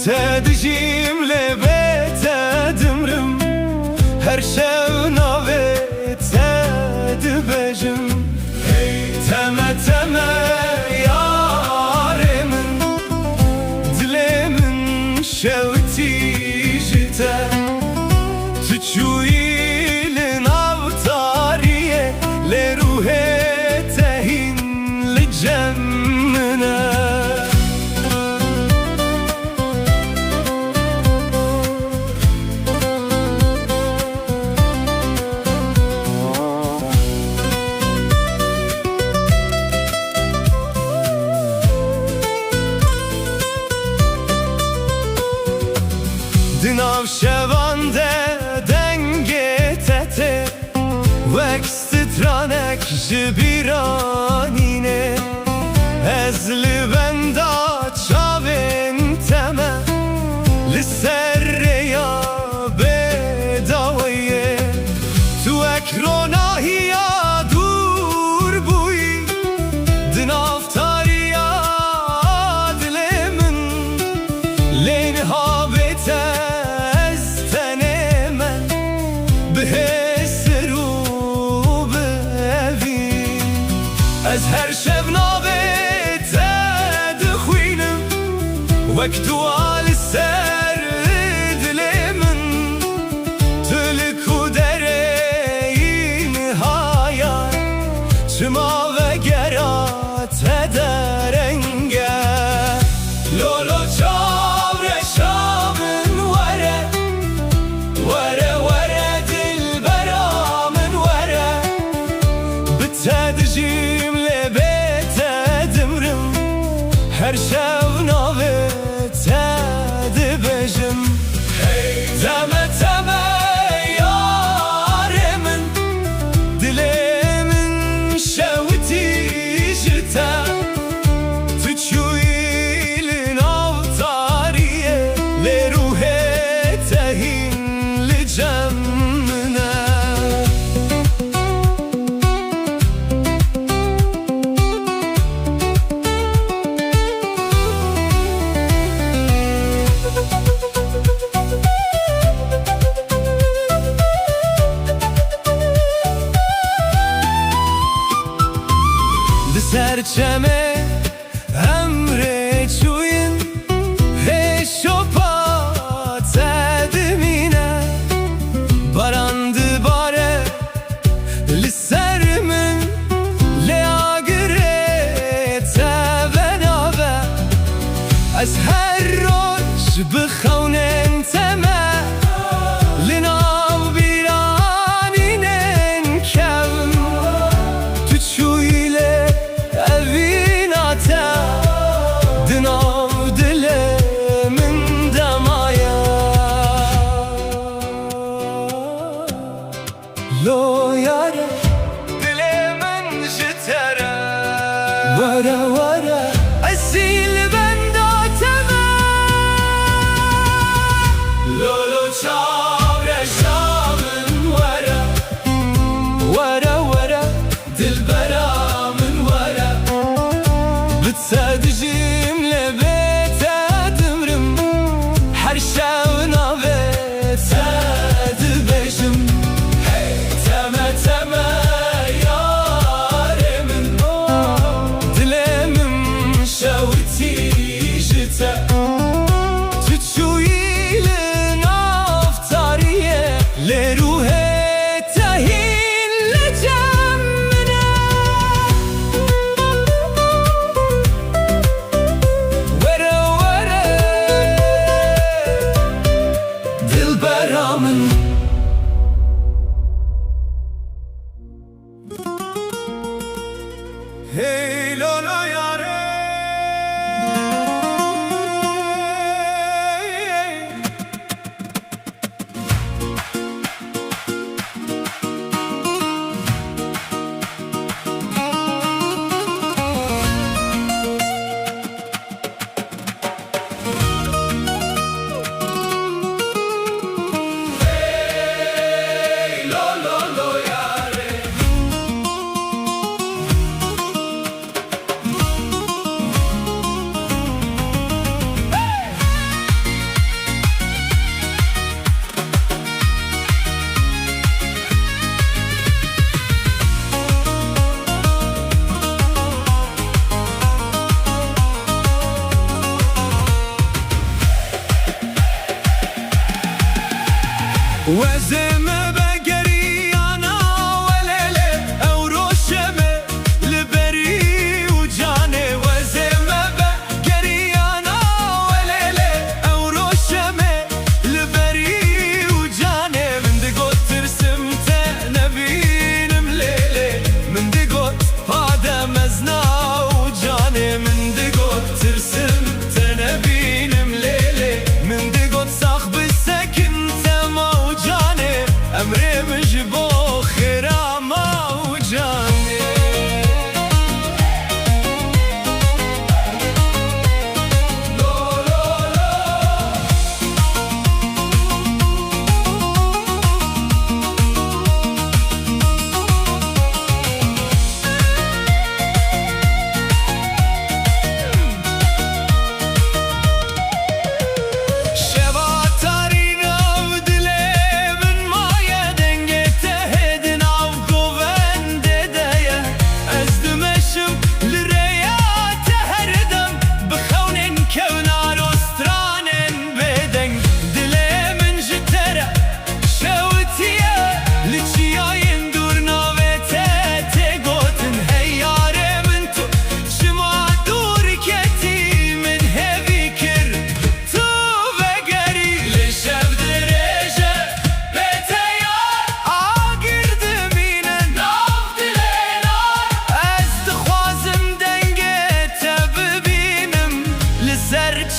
تدجیم لبت دمرم هر شو نوت دبجم ای تمه تمه یار من دل من شوتی جته تچوی لناو تاریه لروح تهین لجمنا دناو شوانده دنگه تته وکسترانک جبیرانینه از لبندا چاوین تمه لسر یا بداویه تو اکروناهی یا دور بوی دناو تاریا دل من لینها بته از هر شب نابت دخوینم وقتو آل سر دل من تلکو درین هایا چما و گرات درنگه لولو چاور شامن وره وره وره دل برامن وره بتدجیم هر شو نوت دبجم ای تمه تمه یار من دل من شوتی جته تچوی لناو تاریه لروح تهین لجمنا سرچمه امره چوین هشوپات دمینه باراند باره لسر من لیاگره تبنابه از هر روش بخونن تمه لناو بیرانینن کم تو چویله دناو دل من دمایا لو یاره دل من جتره وره وره اصیل بنداتمه لولو چاوره شامن وره وره وره دل برامن وره بتدجیم لبت دمرم هر شو نوت دبجم ای تمه تمه یار من دل من شوتی جته تچوی لناو تاریه لروح تهین لجمنا Hey lolo yare وزم بقريانا وليلة أو روشمة لبري وجاني وزم بقريانا وليلة أو روشمة لبري وجاني من دقوت ترسمت نبين مليلة من دقوت هذا مزنا وجاني من دقوت ترسمت نبين مليلة من دقوت صاحب السكن أمري مجبو خيرا موجاني لو لو لو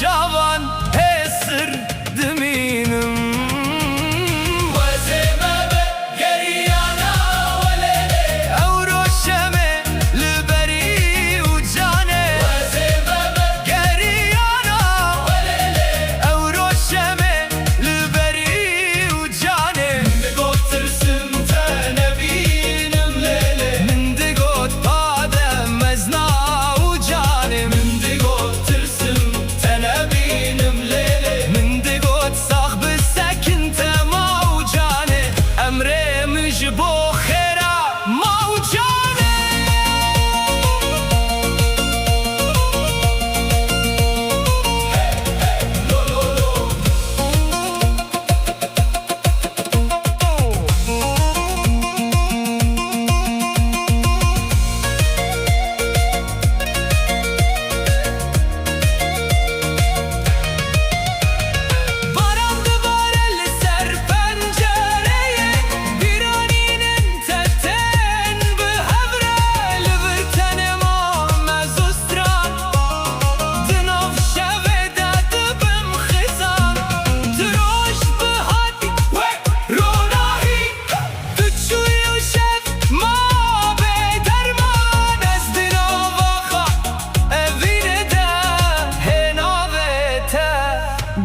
Cavan hesir deminim Vazime be geriyana velele Euro şeme liberi ucane Vazime be geriyana velele Euro şeme liberi ucane Mindigot tırsım tene binim lele Mindigot pade mezna ucane Mindigot tırsım مجبو خيرا موجاني لو لو لو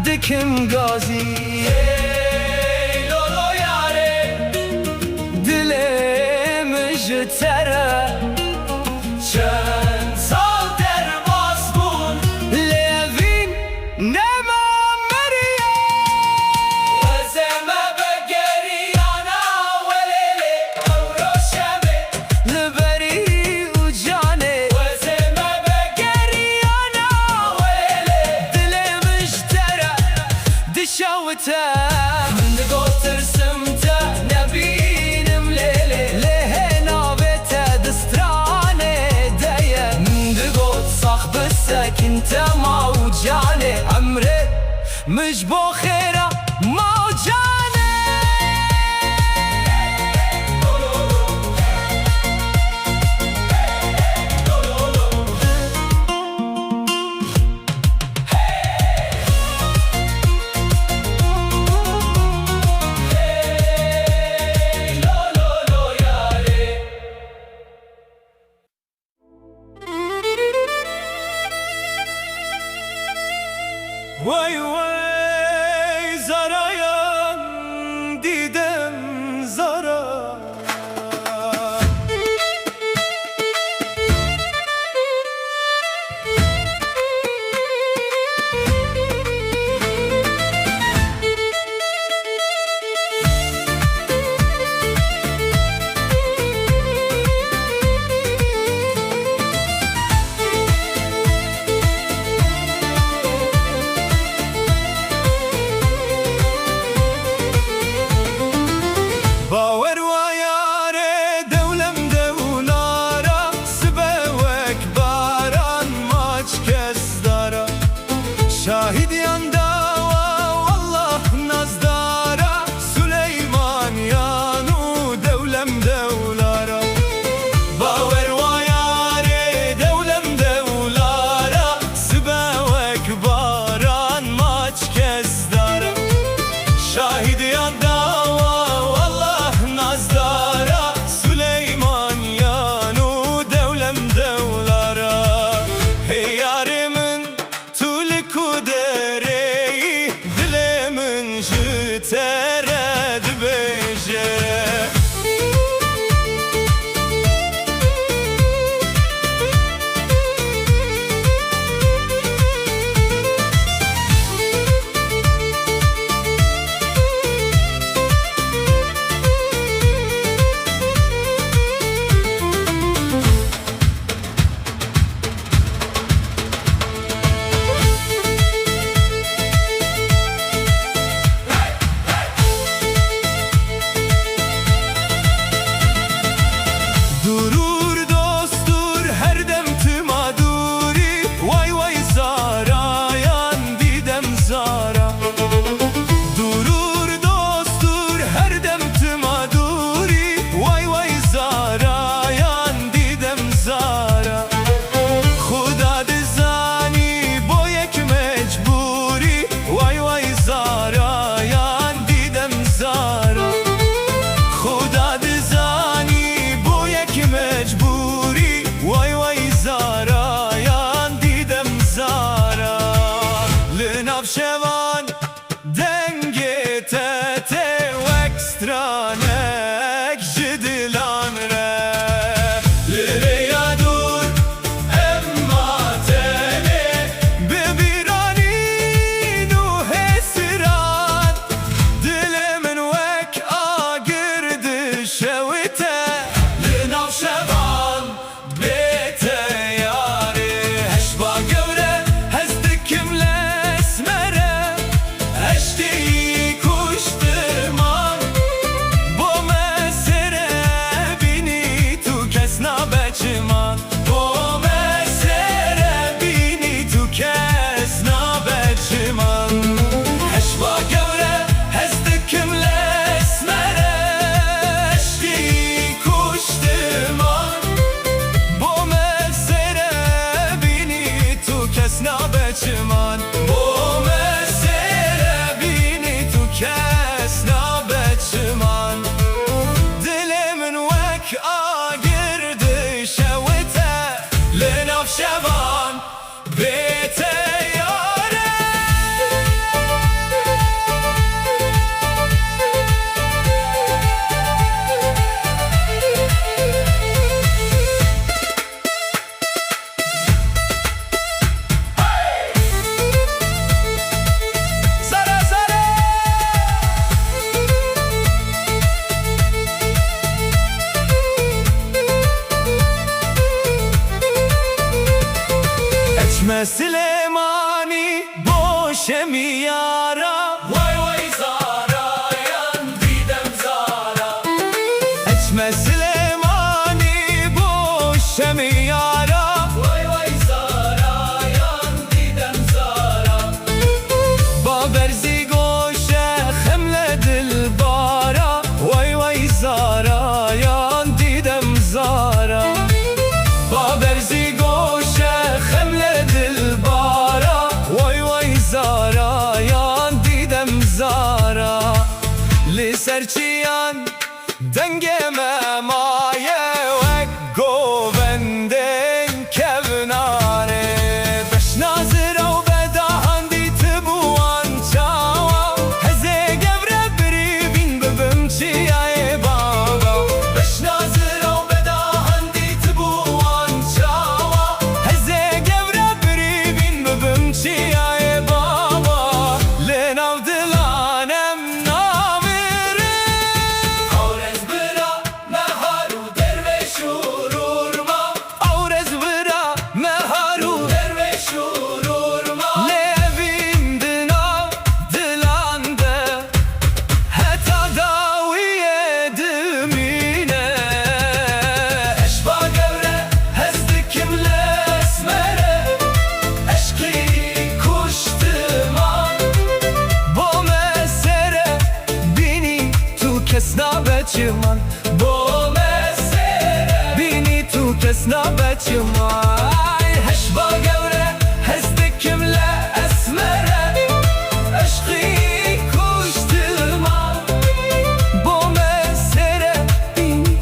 Dikim gazi ey lolo yare Dilimi jtere Çen sal derbas bun Levin nema meriye Özeme begeriyana velele Avroşeme liberi ucane Özeme begeriyana velele Dilimi jtere دشوته من دقوت ترسمته نبينم ليلي لهنا بيته دستراني دايه من دقوت صاحب السكن موجاني عمري مجبو خيره موجاني Vay vay zarayan didem zara Eçme Süleymani boşemi yara. Vay vay Zara yan didem Zara. Eçme Süleymani boşemi yara. Vay vay Zara yan didem Zara. Baberzi goşe hemle dilbara. Vay vay Zara yan didem Zara. Baberzi goşe hemle dilbara. Vay vay Zara yan didem Zara. Li serçiyan dengeme maye ve govenden kevnare. Beş nazira u bedahan dit buan çava. Heze gevre biri bin bibim çiyaye baba. Beş nazira u bedahan dit buan çava. Heze gevre biri bin bibim çiyaye baba. Le navdilanem namiri. Aurez bira meharu derveş ururma. Aurez vira meharu Derveş ururma. levin dina dilande. Heta daviye dimine. Eşba gevre hezdikim lesmere. Eşki kuştıma. Bo mesere bini tu kesna beçiman. Bu mesele. Bini tu kesna beçiman. Eşba gevre hezdikim esmere. Eşki kuştıma. Bo mesere bini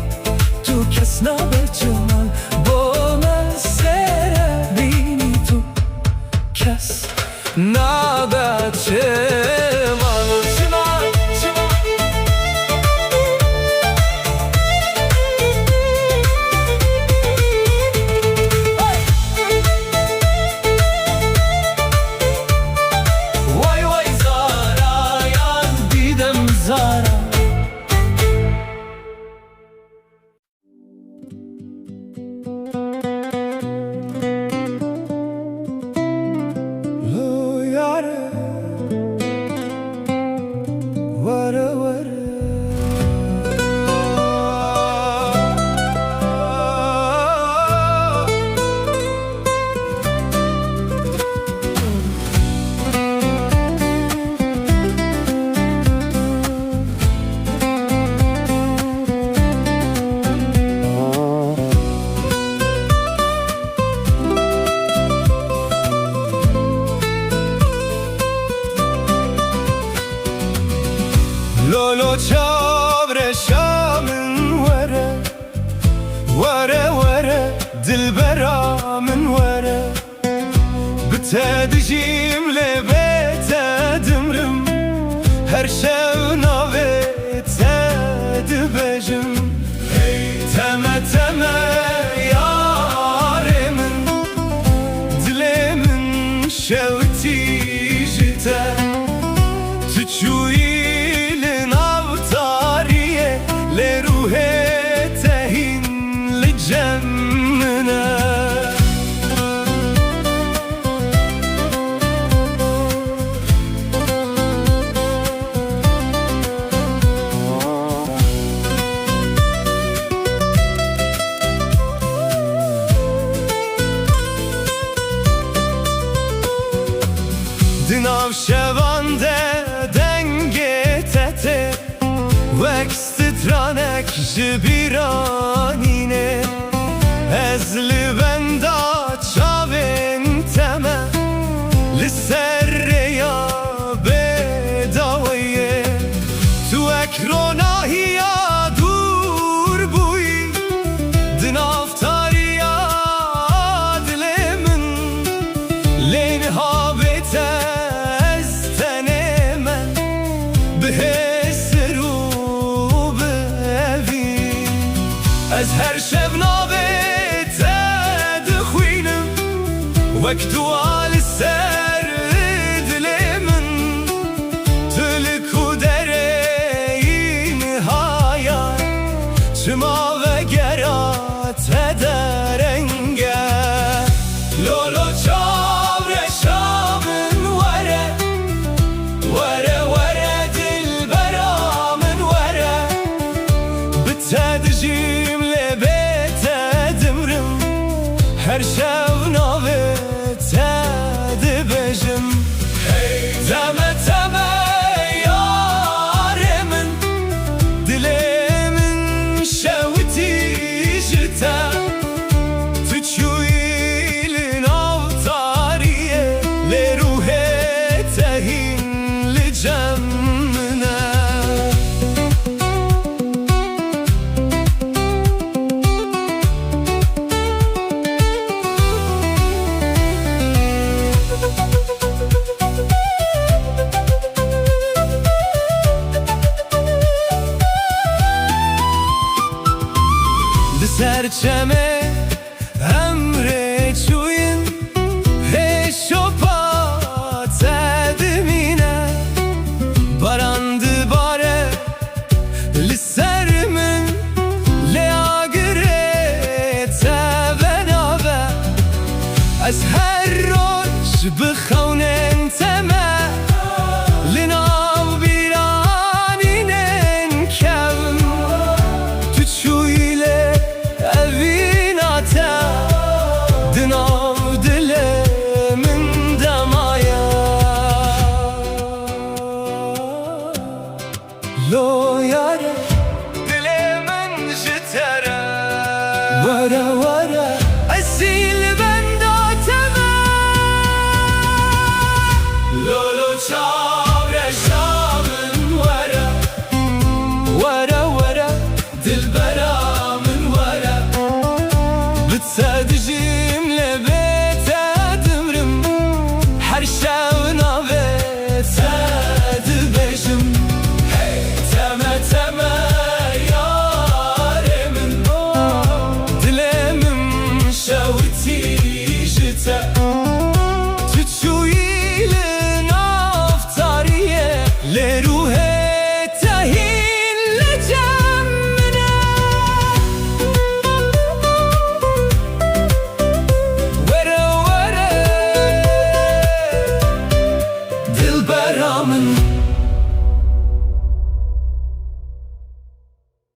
tu kesna beçiman. Bo mesere bini tu kesna beçiman. Çınar, çınar. Vay vay Zara yan Didem Zara. Lo yare, vara vara. Lolo çavre şamın vere. Vere vere dilbera min vere. Bitedicim lebete dimrim. Her şev navete dibejim. Hey teme teme yaremin. Dilemin şevti jite. Tüçüyilin avtariye. Le ruhe tehin li cemmine. Dinav şevande denge tete. Vek stranek jibiranine. Ezli benda çaven teme. Li serreya bedaviye. Tu ekronahiya dur buy. Dinav tariya dilemin. Len habete estenemen. Bihesru bevi. Ez her şev navete dixwînim. Wek tu alî ser dilemin. Tülü ku dereyî nihayet. Çıma ve gerat ederenge. Lolo çağ شوناوه تدبجم Hey Teme teme yaremin Dilemin şevti jite Tüçü ilin avtariye Le ruhe tehin li cemmine Serçeme emre çuyun Heşopa tedimine Barandı bare Lissermin Le agire tevenave Ez her roş bıxavnen teme Linav biraninen kevm Tüçü ile evinate Dinav dilemin demaya Lo yare dilemin jitere Vara vara esil benda teme Lolo çavre şamın vara Vara vara Dilberamın vara بتسادجيم لبيت دمرم حرشاونا بيت دبجم Hey teme teme yaremin دلمم Şevti jite تتشويل نافتارية لرو